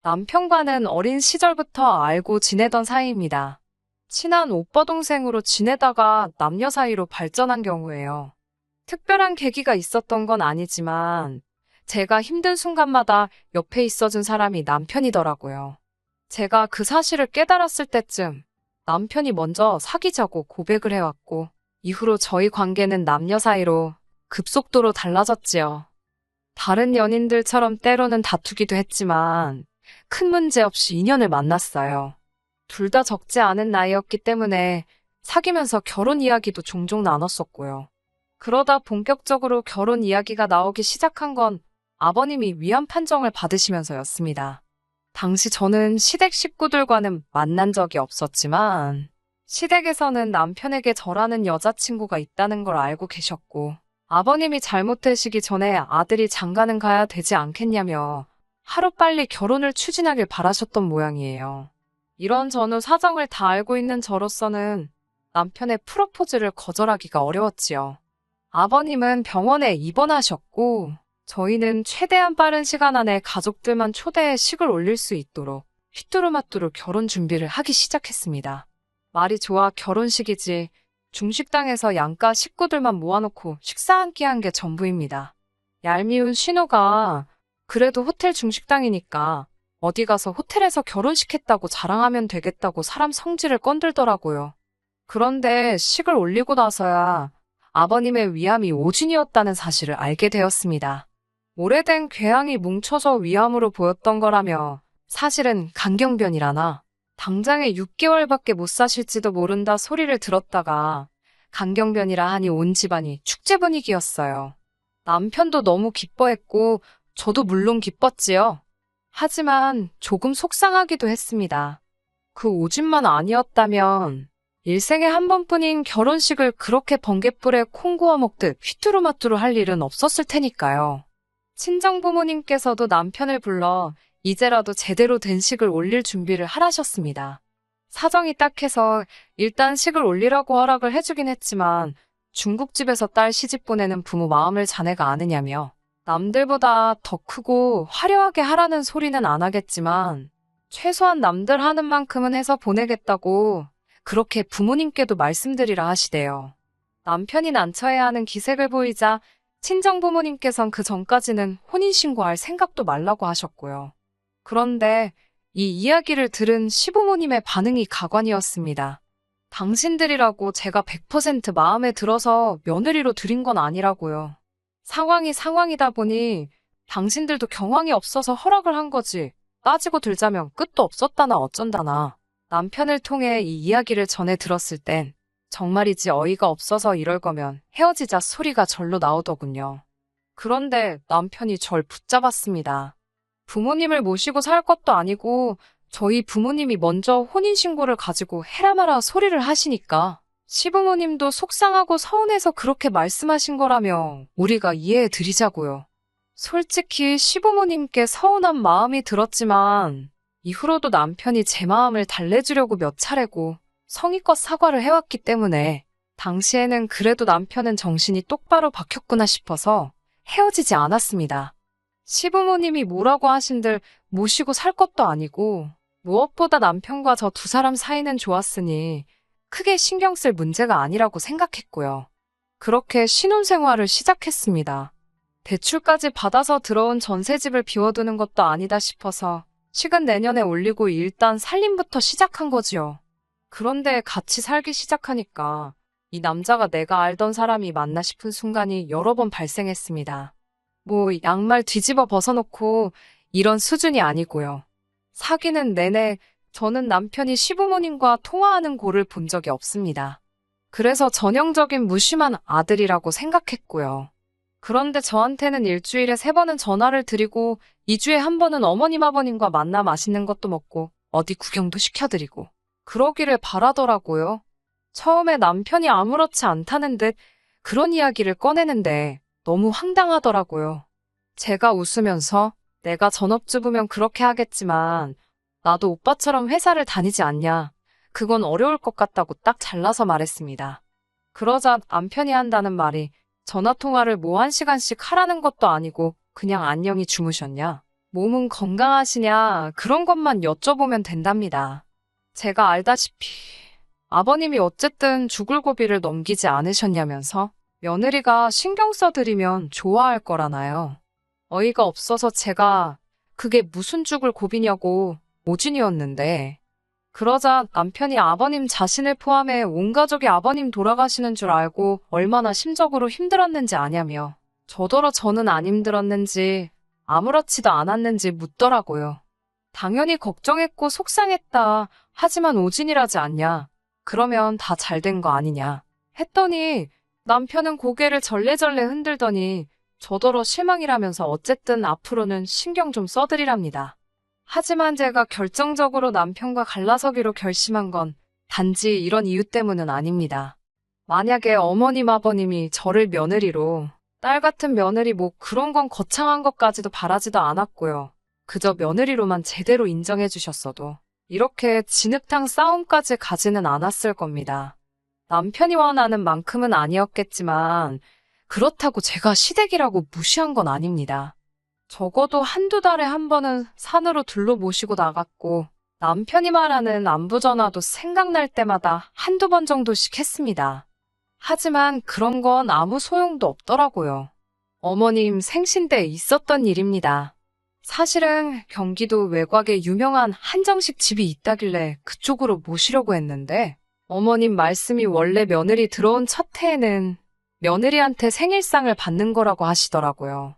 남편과는 어린 시절부터 알고 지내던 사이입니다. 친한 오빠 동생으로 지내다가 남녀 사이로 발전한 경우예요. 특별한 계기가 있었던 건 아니지만 제가 힘든 순간마다 옆에 있어준 사람이 남편이더라고요. 제가 그 사실을 깨달았을 때쯤 남편이 먼저 사귀자고 고백을 해왔고 이후로 저희 관계는 남녀 사이로 급속도로 달라졌지요. 다른 연인들처럼 때로는 다투기도 했지만 큰 문제 없이 인연을 만났어요. 둘 다 적지 않은 나이였기 때문에 사귀면서 결혼 이야기도 종종 나눴었고요. 그러다 본격적으로 결혼 이야기가 나오기 시작한 건 아버님이 위암 판정을 받으시면서였습니다. 당시 저는 시댁 식구들과는 만난 적이 없었지만 시댁에서는 남편에게 저라는 여자친구가 있다는 걸 알고 계셨고 아버님이 잘못되시기 전에 아들이 장가는 가야 되지 않겠냐며 하루빨리 결혼을 추진하길 바라셨던 모양이에요. 이런 전후 사정을 다 알고 있는 저로서는 남편의 프로포즈를 거절하기가 어려웠지요. 아버님은 병원에 입원하셨고 저희는 최대한 빠른 시간 안에 가족들만 초대해 식을 올릴 수 있도록 휘뚜루마뚜루 결혼 준비를 하기 시작했습니다. 말이 좋아 결혼식이지 중식당에서 양가 식구들만 모아놓고 식사 한 끼 한 게 전부입니다. 얄미운 신우가 그래도 호텔 중식당이니까 어디 가서 호텔에서 결혼식 했다고 자랑하면 되겠다고 사람 성질을 건들더라고요. 그런데 식을 올리고 나서야 아버님의 위암이 오진이었다는 사실을 알게 되었습니다. 오래된 궤양이 뭉쳐서 위암으로 보였던 거라며 사실은 간경변이라나 당장에 6개월밖에 못 사실지도 모른다 소리를 들었다가 간경변이라 하니 온 집안이 축제 분위기였어요. 남편도 너무 기뻐했고 저도 물론 기뻤지요. 하지만 조금 속상하기도 했습니다. 그 오진만 아니었다면 일생에 한 번뿐인 결혼식을 그렇게 번갯불에 콩 구워 먹듯 휘뚜루마뚜루 할 일은 없었을 테니까요. 친정부모님께서도 남편을 불러 이제라도 제대로 된 식을 올릴 준비를 하라셨습니다. 사정이 딱해서 일단 식을 올리라고 허락을 해주긴 했지만 중국집에서 딸 시집 보내는 부모 마음을 자네가 아느냐며 남들보다 더 크고 화려하게 하라는 소리는 안 하겠지만 최소한 남들 하는 만큼은 해서 보내겠다고 그렇게 부모님께도 말씀드리라 하시대요. 남편이 난처해야 하는 기색을 보이자 친정부모님께선 그 전까지는 혼인신고할 생각도 말라고 하셨고요. 그런데 이 이야기를 들은 시부모님의 반응이 가관이었습니다. 당신들이라고 제가 100% 마음에 들어서 며느리로 들인 건 아니라고요. 상황이 상황이다 보니 당신들도 경황이 없어서 허락을 한 거지. 따지고 들자면 끝도 없었다나 어쩐다나. 남편을 통해 이 이야기를 전해 들었을 땐 정말이지 어이가 없어서 이럴 거면 헤어지자 소리가 절로 나오더군요. 그런데 남편이 절 붙잡았습니다. 부모님을 모시고 살 것도 아니고 저희 부모님이 먼저 혼인신고를 가지고 해라 마라 소리를 하시니까 시부모님도 속상하고 서운해서 그렇게 말씀하신 거라며 우리가 이해해 드리자고요. 솔직히 시부모님께 서운한 마음이 들었지만 이후로도 남편이 제 마음을 달래주려고 몇 차례고 성의껏 사과를 해왔기 때문에 당시에는 그래도 남편은 정신이 똑바로 박혔구나 싶어서 헤어지지 않았습니다. 시부모님이 뭐라고 하신들 모시고 살 것도 아니고 무엇보다 남편과 저 두 사람 사이는 좋았으니 크게 신경 쓸 문제가 아니라고 생각했고요. 그렇게 신혼생활을 시작했습니다. 대출까지 받아서 들어온 전셋집을 비워두는 것도 아니다 싶어서 식은 내년에 올리고 일단 살림부터 시작한 거지요. 그런데 같이 살기 시작하니까 이 남자가 내가 알던 사람이 맞나 싶은 순간이 여러 번 발생했습니다. 뭐 양말 뒤집어 벗어놓고 이런 수준이 아니고요. 사귀는 내내 저는 남편이 시부모님과 통화하는 꼴을 본 적이 없습니다. 그래서 전형적인 무심한 아들이라고 생각했고요. 그런데 저한테는 일주일에 3번은 전화를 드리고 2주에 1번은 어머님 아버님과 만나 맛있는 것도 먹고 어디 구경도 시켜드리고 그러기를 바라더라고요. 처음에 남편이 아무렇지 않다는 듯 그런 이야기를 꺼내는데 너무 황당하더라고요. 제가 웃으면서 내가 전업주부면 그렇게 하겠지만 나도 오빠처럼 회사를 다니지 않냐. 그건 어려울 것 같다고 딱 잘라서 말했습니다. 그러자 남편이 한다는 말이 전화통화를 뭐 1시간씩 하라는 것도 아니고 그냥 안녕히 주무셨냐. 몸은 건강하시냐 그런 것만 여쭤보면 된답니다. 제가 알다시피 아버님이 어쨌든 죽을 고비를 넘기지 않으셨냐면서 며느리가 신경 써드리면 좋아할 거라나요. 어이가 없어서 제가 그게 무슨 죽을 고비냐고 모진이었는데 그러자 남편이 아버님 자신을 포함해 온 가족이 아버님 돌아가시는 줄 알고 얼마나 심적으로 힘들었는지 아냐며 저더러 저는 안 힘들었는지 아무렇지도 않았는지 묻더라고요. 당연히 걱정했고 속상했다. 하지만 오진이라지 않냐. 그러면 다 잘 된 거 아니냐. 했더니 남편은 고개를 절레절레 흔들더니 저더러 실망이라면서 어쨌든 앞으로는 신경 좀 써드리랍니다. 하지만 제가 결정적으로 남편과 갈라서기로 결심한 건 단지 이런 이유 때문은 아닙니다. 만약에 어머님 아버님이 저를 며느리로 딸 같은 며느리 뭐 그런 건 거창한 것까지도 바라지도 않았고요. 그저 며느리로만 제대로 인정해 주셨어도 이렇게 진흙탕 싸움까지 가지는 않았을 겁니다. 남편이 원하는 만큼은 아니었겠지만 그렇다고 제가 시댁이라고 무시한 건 아닙니다. 적어도 한두 달에 한 번은 산으로 둘러 모시고 나갔고 남편이 말하는 안부 전화도 생각날 때마다 한두 번 정도씩 했습니다. 하지만 그런 건 아무 소용도 없더라고요. 어머님 생신 때 있었던 일입니다. 사실은 경기도 외곽에 유명한 한정식 집이 있다길래 그쪽으로 모시려고 했는데 어머님 말씀이 원래 며느리 들어온 첫 해에는 며느리한테 생일상을 받는 거라고 하시더라고요.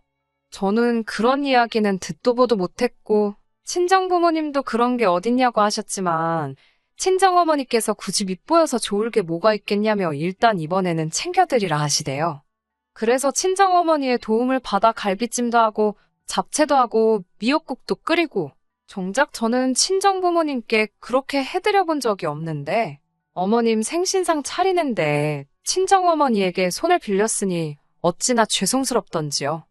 저는 그런 이야기는 듣도 보도 못했고 친정부모님도 그런 게 어딨냐고 하셨지만 친정어머니께서 굳이 밉보여서 좋을 게 뭐가 있겠냐며 일단 이번에는 챙겨드리라 하시대요. 그래서 친정어머니의 도움을 받아 갈비찜도 하고 잡채도 하고 미역국도 끓이고 정작 저는 친정부모님께 그렇게 해드려 본 적이 없는데 어머님 생신상 차리는데 친정어머니에게 손을 빌렸으니 어찌나 죄송스럽던지요.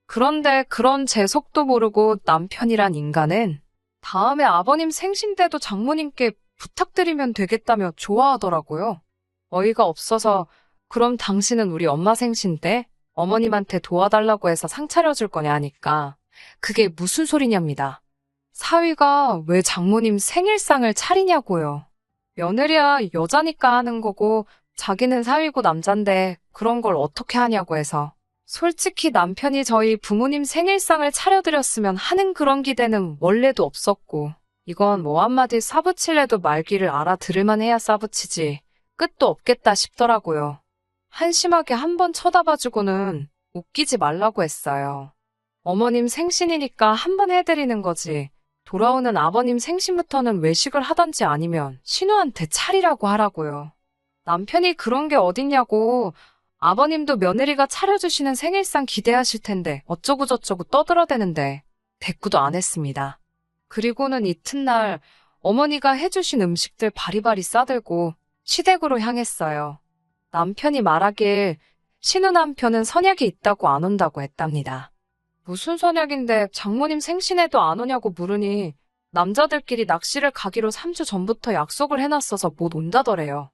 그런데 그런 제 속도 모르고 남편이란 인간은 다음에 아버님 생신 때도 장모님께 부탁드리면 되겠다며 좋아하더라고요. 어이가 없어서 그럼 당신은 우리 엄마 생신 때 어머님한테 도와달라고 해서 상 차려줄 거냐 하니까 그게 무슨 소리냐입니다. 사위가 왜 장모님 생일상을 차리냐고요. 며느리야 여자니까 하는 거고 자기는 사위고 남잔데 그런 걸 어떻게 하냐고 해서 솔직히 남편이 저희 부모님 생일상을 차려드렸으면 하는 그런 기대는 원래도 없었고 이건 뭐 한마디 싸붙일래도 말귀를 알아들을만 해야 싸붙이지 끝도 없겠다 싶더라고요. 한심하게 한번 쳐다봐주고는 웃기지 말라고 했어요. 어머님 생신이니까 한번 해드리는 거지. 돌아오는 아버님 생신부터는 외식을 하던지 아니면 신우한테 차리라고 하라고요. 남편이 그런 게 어딨냐고 아버님도 며느리가 차려주시는 생일상 기대하실 텐데 어쩌고저쩌고 떠들어대는데 대꾸도 안 했습니다. 그리고는 이튿날 어머니가 해주신 음식들 바리바리 싸들고 시댁으로 향했어요. 남편이 말하길 신우 남편은 선약이 있다고 안 온다고 했답니다. 무슨 선약인데 장모님 생신에도 안 오냐고 물으니 남자들끼리 낚시를 가기로 3주 전부터 약속을 해놨어서 못 온다더래요.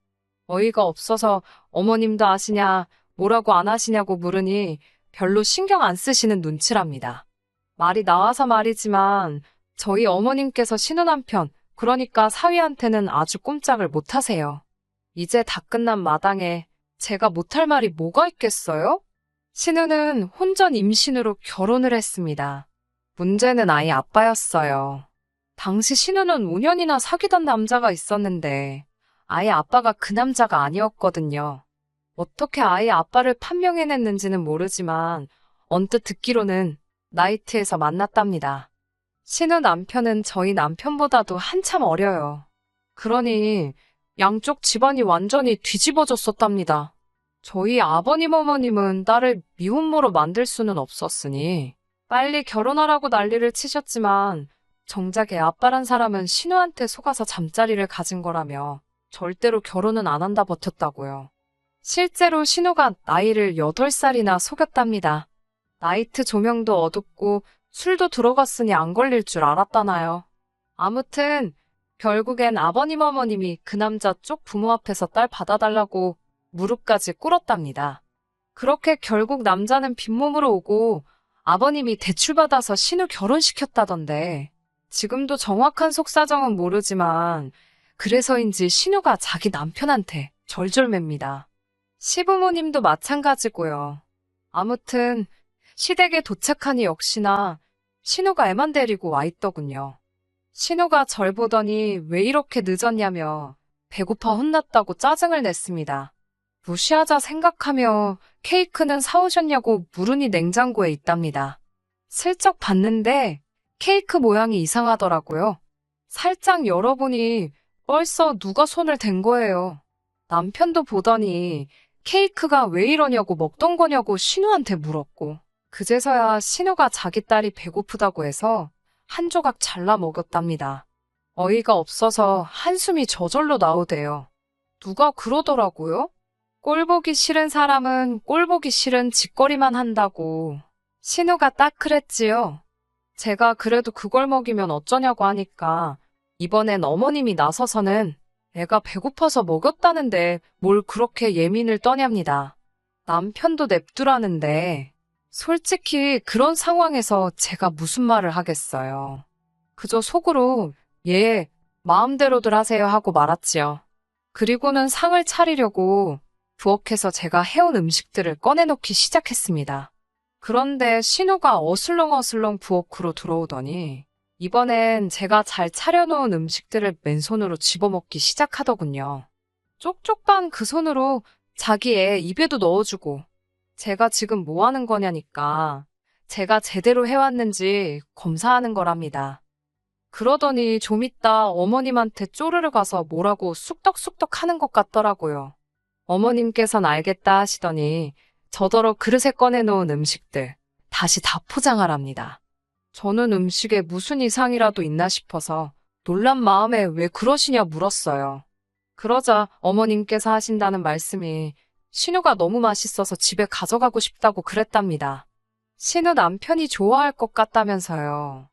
어이가 없어서 어머님도 아시냐 뭐라고 안 하시냐고 물으니 별로 신경 안 쓰시는 눈치랍니다. 말이 나와서 말이지만 저희 어머님께서 신우 남편 그러니까 사위한테는 아주 꼼짝을 못 하세요. 이제 다 끝난 마당에 제가 못할 말이 뭐가 있겠어요? 신우는 혼전 임신으로 결혼을 했습니다. 문제는 아이 아빠였어요. 당시 신우는 5년이나 사귀던 남자가 있었는데 아이 아빠가 그 남자가 아니었거든요. 어떻게 아이 아빠를 판명해냈는지는 모르지만 언뜻 듣기로는 나이트에서 만났답니다. 신우 남편은 저희 남편보다도 한참 어려요. 그러니 양쪽 집안이 완전히 뒤집어졌었답니다. 저희 아버님 어머님은 딸을 미혼모로 만들 수는 없었으니 빨리 결혼하라고 난리를 치셨지만 정작 애 아빠란 사람은 신우한테 속아서 잠자리를 가진 거라며 절대로 결혼은 안 한다 버텼다고요. 실제로 신우가 나이를 8살이나 속였답니다. 나이트 조명도 어둡고 술도 들어갔으니 안 걸릴 줄 알았다나요. 아무튼 결국엔 아버님 어머님이 그 남자 쪽 부모 앞에서 딸 받아달라고 무릎까지 꿇었답니다. 그렇게 결국 남자는 빈몸으로 오고 아버님이 대출받아서 신우 결혼시켰다던데. 지금도 정확한 속사정은 모르지만 그래서인지 신우가 자기 남편한테 절절맵니다. 시부모님도 마찬가지고요. 아무튼 시댁에 도착하니 역시나 신우가 애만 데리고 와 있더군요. 신우가 절 보더니 왜 이렇게 늦었냐며 배고파 혼났다고 짜증을 냈습니다. 무시하자 생각하며 케이크는 사오셨냐고 물으니 냉장고에 있답니다. 슬쩍 봤는데 케이크 모양이 이상하더라고요. 살짝 열어보니 벌써 누가 손을 댄 거예요. 남편도 보더니 케이크가 왜 이러냐고 먹던 거냐고 신우한테 물었고, 그제서야 신우가 자기 딸이 배고프다고 해서 한 조각 잘라 먹었답니다. 어이가 없어서 한숨이 저절로 나오대요. 누가 그러더라고요? 꼴 보기 싫은 사람은 꼴 보기 싫은 짓거리만 한다고. 신우가 딱 그랬지요. 제가 그래도 그걸 먹이면 어쩌냐고 하니까 이번엔 어머님이 나서서는 애가 배고파서 먹였다는데 뭘 그렇게 예민을 떠냐입니다. 남편도 냅두라는데 솔직히 그런 상황에서 제가 무슨 말을 하겠어요. 그저 속으로 예, 마음대로들 하세요 하고 말았지요. 그리고는 상을 차리려고 부엌에서 제가 해온 음식들을 꺼내놓기 시작했습니다. 그런데 신우가 어슬렁어슬렁 부엌으로 들어오더니 이번엔 제가 잘 차려놓은 음식들을 맨손으로 집어먹기 시작하더군요. 쪽쪽반 그 손으로 자기 애 입에도 넣어주고, 제가 지금 뭐 하는 거냐니까 제가 제대로 해왔는지 검사하는 거랍니다. 그러더니 좀 이따 어머님한테 쪼르르 가서 뭐라고 쑥덕쑥덕 하는 것 같더라고요. 어머님께선 알겠다 하시더니 저더러 그릇에 꺼내놓은 음식들 다시 다 포장하랍니다. 저는 음식에 무슨 이상이라도 있나 싶어서 놀란 마음에 왜 그러시냐 물었어요. 그러자 어머님께서 하신다는 말씀이 신우가 너무 맛있어서 집에 가져가고 싶다고 그랬답니다. 신우 남편이 좋아할 것 같다면서요.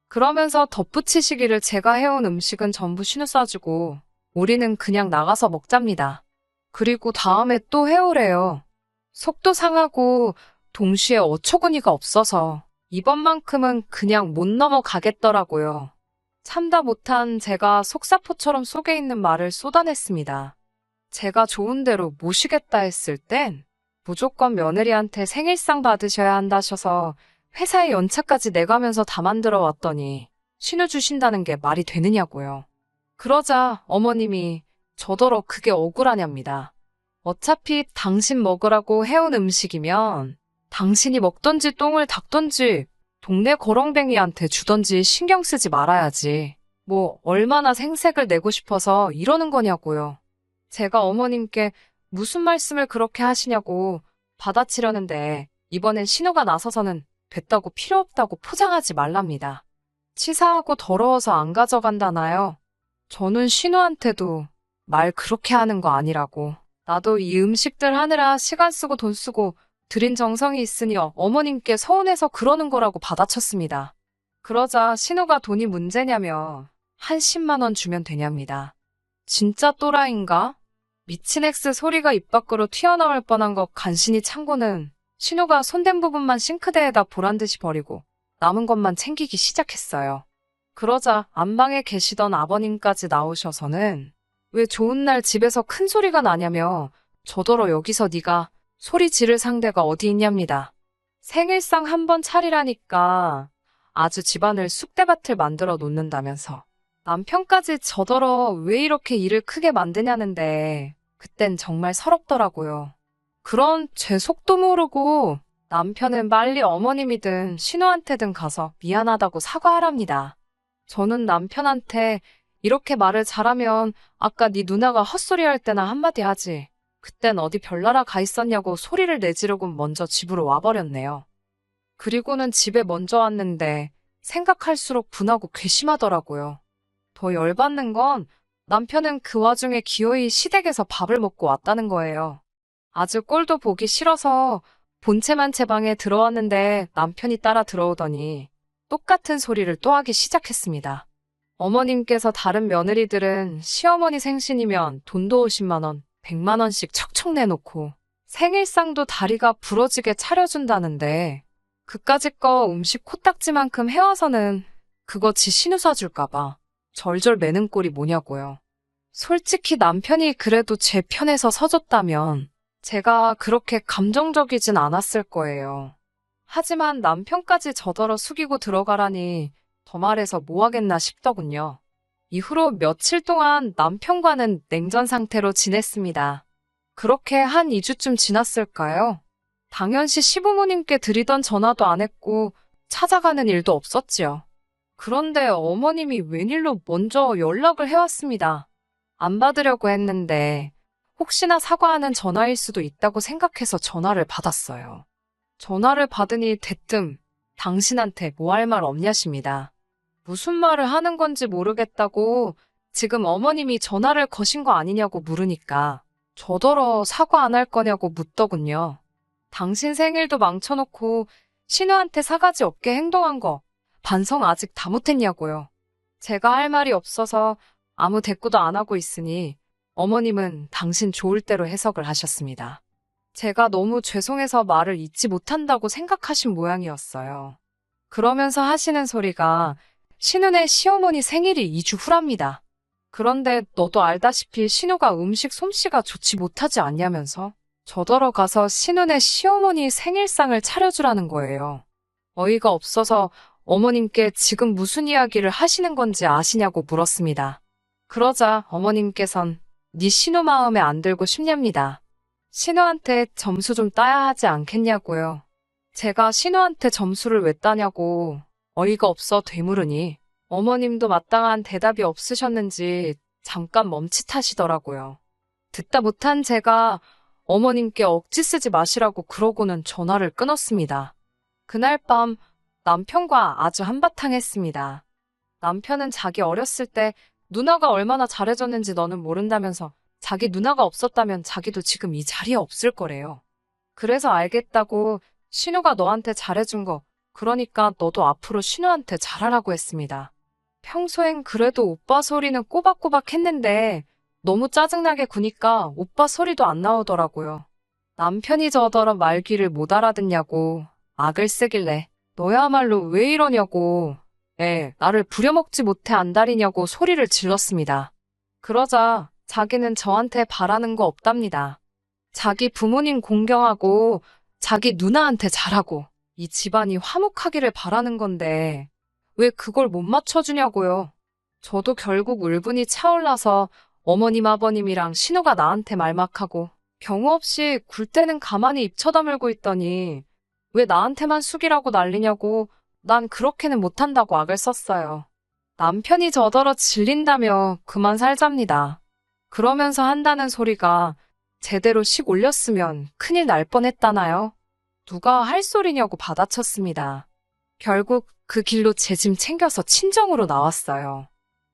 그러면서 덧붙이시기를 제가 해온 음식은 전부 신우 싸주고 우리는 그냥 나가서 먹잡니다. 그리고 다음에 또 해오래요. 속도 상하고 동시에 어처구니가 없어서 이번만큼은 그냥 못 넘어가겠더라고요. 참다 못한 제가 속사포처럼 속에 있는 말을 쏟아냈습니다. 제가 좋은 대로 모시겠다 했을 땐 무조건 며느리한테 생일상 받으셔야 한다셔서 회사에 연차까지 내가면서 다 만들어 왔더니 신우 주신다는 게 말이 되느냐고요. 그러자 어머님이 저더러 그게 억울하냐입니다. 어차피 당신 먹으라고 해온 음식이면 당신이 먹던지 똥을 닦던지 동네 거렁뱅이한테 주던지 신경 쓰지 말아야지. 뭐 얼마나 생색을 내고 싶어서 이러는 거냐고요. 제가 어머님께 무슨 말씀을 그렇게 하시냐고 받아치려는데 이번엔 신우가 나서서는 됐다고 필요 없다고 포장하지 말랍니다. 치사하고 더러워서 안 가져간다나요? 저는 신우한테도 말 그렇게 하는 거 아니라고. 나도 이 음식들 하느라 시간 쓰고 돈 쓰고 들인 정성이 있으니 어머님께 서운해서 그러는 거라고 받아쳤습니다. 그러자 신우가 돈이 문제냐며 한 10만 원 주면 되냐입니다. 진짜 또라이인가? 미친 엑스 소리가 입 밖으로 튀어나올 뻔한 거 간신히 참고는 신우가 손댄 부분만 싱크대에다 보란듯이 버리고 남은 것만 챙기기 시작했어요. 그러자 안방에 계시던 아버님까지 나오셔서는 왜 좋은 날 집에서 큰 소리가 나냐며 저더러 여기서 네가 소리 지를 상대가 어디 있냐입니다. 생일상 한번 차리라니까 아주 집안을 쑥대밭을 만들어 놓는다면서 남편까지 저더러 왜 이렇게 일을 크게 만드냐는데 그땐 정말 서럽더라고요. 그런 제 속도 모르고 남편은 빨리 어머님이든 신우한테든 가서 미안하다고 사과하랍니다. 저는 남편한테 이렇게 말을 잘하면 아까 네 누나가 헛소리 할 때나 한마디 하지. 그땐 어디 별나라 가 있었냐고 소리를 내지르고 먼저 집으로 와버렸네요. 그리고는 집에 먼저 왔는데 생각할수록 분하고 괘씸하더라고요. 더 열받는 건 남편은 그 와중에 기어이 시댁에서 밥을 먹고 왔다는 거예요. 아주 꼴도 보기 싫어서 본체만 제 방에 들어왔는데 남편이 따라 들어오더니 똑같은 소리를 또 하기 시작했습니다. 어머님께서 다른 며느리들은 시어머니 생신이면 돈도 50만 원, 100만 원씩 척척 내놓고 생일상도 다리가 부러지게 차려준다는데 그까짓 거 음식 코딱지만큼 해와서는 그거 지 신우 사줄까봐 절절 매는 꼴이 뭐냐고요. 솔직히 남편이 그래도 제 편에서 서줬다면 제가 그렇게 감정적이진 않았을 거예요. 하지만 남편까지 저더러 숙이고 들어가라니 더 말해서 뭐 하겠나 싶더군요. 이후로 며칠 동안 남편과는 냉전 상태로 지냈습니다. 그렇게 한 2주쯤 지났을까요? 당연시 시부모님께 드리던 전화도 안 했고 찾아가는 일도 없었지요. 그런데 어머님이 웬일로 먼저 연락을 해왔습니다. 안 받으려고 했는데 혹시나 사과하는 전화일 수도 있다고 생각해서 전화를 받았어요. 전화를 받으니 대뜸 당신한테 뭐 할 말 없냐십니다. 무슨 말을 하는 건지 모르겠다고 지금 어머님이 전화를 거신 거 아니냐고 물으니까 저더러 사과 안 할 거냐고 묻더군요. 당신 생일도 망쳐놓고 신우한테 사과지 없게 행동한 거 반성 아직 다 못했냐고요. 제가 할 말이 없어서 아무 대꾸도 안 하고 있으니 어머님은 당신 좋을 대로 해석을 하셨습니다. 제가 너무 죄송해서 말을 잇지 못한다고 생각하신 모양이었어요. 그러면서 하시는 소리가 신우네 시어머니 생일이 2주 후랍니다. 그런데 너도 알다시피 신우가 음식 솜씨가 좋지 못하지 않냐면서 저더러 가서 신우네 시어머니 생일상을 차려주라는 거예요. 어이가 없어서 어머님께 지금 무슨 이야기를 하시는 건지 아시냐고 물었습니다. 그러자 어머님께선 네 신우 마음에 안 들고 싶냐입니다. 신우한테 점수 좀 따야 하지 않겠냐고요. 제가 신우한테 점수를 왜 따냐고 어이가 없어 되물으니 어머님도 마땅한 대답이 없으셨는지 잠깐 멈칫하시더라고요. 듣다 못한 제가 어머님께 억지 쓰지 마시라고 그러고는 전화를 끊었습니다. 그날 밤 남편과 아주 한바탕 했습니다. 남편은 자기 어렸을 때 누나가 얼마나 잘해줬는지 너는 모른다면서 자기 누나가 없었다면 자기도 지금 이 자리에 없을 거래요. 그래서 알겠다고 신우가 너한테 잘해준 거 그러니까 너도 앞으로 신우한테 잘하라고 했습니다. 평소엔 그래도 오빠 소리는 꼬박꼬박 했는데 너무 짜증나게 구니까 오빠 소리도 안 나오더라고요. 남편이 저더러 말귀를 못 알아듣냐고 악을 쓰길래 너야말로 왜 이러냐고 나를 부려먹지 못해 안달이냐고 소리를 질렀습니다. 그러자 자기는 저한테 바라는 거 없답니다. 자기 부모님 공경하고 자기 누나한테 잘하고 이 집안이 화목하기를 바라는 건데 왜 그걸 못 맞춰주냐고요. 저도 결국 울분이 차올라서 어머님 아버님이랑 신우가 나한테 말막하고 경우 없이 굴 때는 가만히 입 쳐다물고 있더니 왜 나한테만 숙이라고 난리냐고 난 그렇게는 못한다고 악을 썼어요. 남편이 저더러 질린다며 그만 살잡니다. 그러면서 한다는 소리가 제대로 식 올렸으면 큰일 날 뻔했다나요? 누가 할 소리냐고 받아쳤습니다. 결국 그 길로 제 짐 챙겨서 친정으로 나왔어요.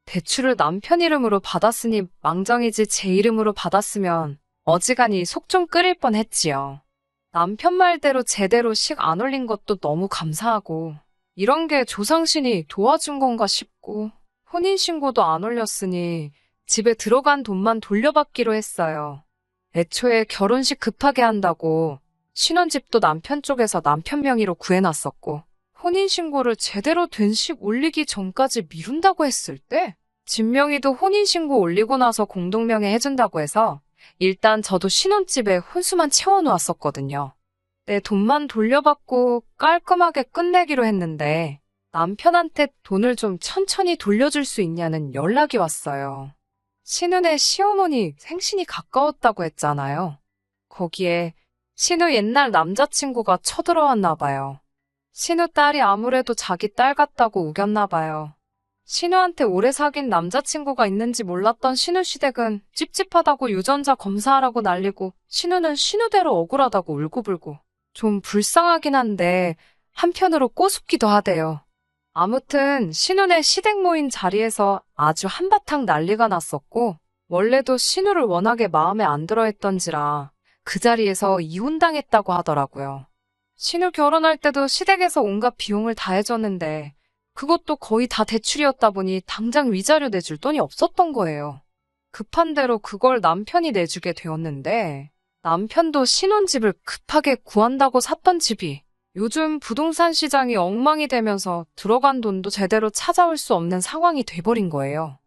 대출을 남편 이름으로 받았으니 망정이지 제 이름으로 받았으면 어지간히 속 좀 끓일 뻔했지요. 남편 말대로 제대로 식 안 올린 것도 너무 감사하고 이런 게 조상신이 도와준 건가 싶고 혼인신고도 안 올렸으니 집에 들어간 돈만 돌려받기로 했어요. 애초에 결혼식 급하게 한다고 신혼집도 남편 쪽에서 남편 명의로 구해놨었고 혼인신고를 제대로 된 식 올리기 전까지 미룬다고 했을 때 집명의도 혼인신고 올리고 나서 공동명의 해준다고 해서 일단 저도 신혼집에 혼수만 채워놓았었거든요. 내 돈만 돌려받고 깔끔하게 끝내기로 했는데 남편한테 돈을 좀 천천히 돌려줄 수 있냐는 연락이 왔어요. 신우네 시어머니 생신이 가까웠다고 했잖아요. 거기에 신우 옛날 남자친구가 쳐들어왔나 봐요. 신우 딸이 아무래도 자기 딸 같다고 우겼나 봐요. 신우한테 오래 사귄 남자친구가 있는지 몰랐던 신우 시댁은 찝찝하다고 유전자 검사하라고 난리고 신우는 신우대로 억울하다고 울고불고 좀 불쌍하긴 한데 한편으로 꼬숩기도 하대요. 아무튼 신우네 시댁 모인 자리에서 아주 한바탕 난리가 났었고 원래도 신우를 워낙에 마음에 안 들어 했던지라 그 자리에서 이혼당했다고 하더라고요. 신우 결혼할 때도 시댁에서 온갖 비용을 다 해줬는데 그것도 거의 다 대출이었다 보니 당장 위자료 내줄 돈이 없었던 거예요. 급한 대로 그걸 남편이 내주게 되었는데 남편도 신혼집을 급하게 구한다고 샀던 집이 요즘 부동산 시장이 엉망이 되면서 들어간 돈도 제대로 찾아올 수 없는 상황이 돼버린 거예요.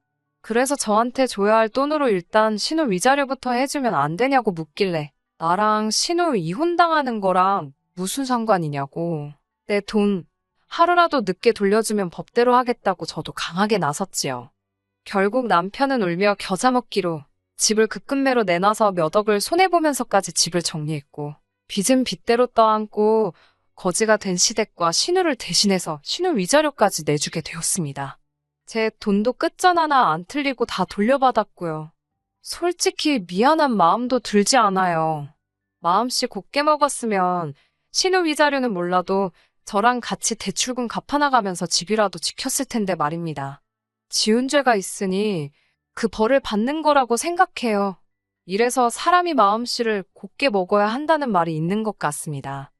그래서 저한테 줘야 할 돈으로 일단 신우 위자료부터 해주면 안 되냐고 묻길래 나랑 신우 이혼당하는 거랑 무슨 상관이냐고. 내 돈 하루라도 늦게 돌려주면 법대로 하겠다고 저도 강하게 나섰지요. 결국 남편은 울며 겨자 먹기로 집을 급금매로 내놔서 몇 억을 손해보면서까지 집을 정리했고 빚은 빚대로 떠안고 거지가 된 시댁과 신우를 대신해서 신우 위자료까지 내주게 되었습니다. 제 돈도 끝전하나 안 틀리고 다 돌려받았고요. 솔직히 미안한 마음도 들지 않아요. 마음씨 곱게 먹었으면 신우 위자료는 몰라도 저랑 같이 대출금 갚아나가면서 집이라도 지켰을 텐데 말입니다. 지은 죄가 있으니 그 벌을 받는 거라고 생각해요. 이래서 사람이 마음씨를 곱게 먹어야 한다는 말이 있는 것 같습니다.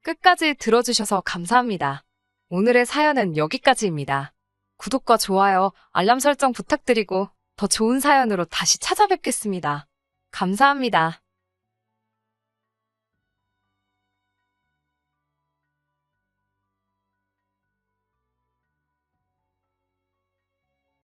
끝까지 들어주셔서 감사합니다. 오늘의 사연은 여기까지입니다. 구독과 좋아요, 알람 설정 부탁드리고 더 좋은 사연으로 다시 찾아뵙겠습니다. 감사합니다.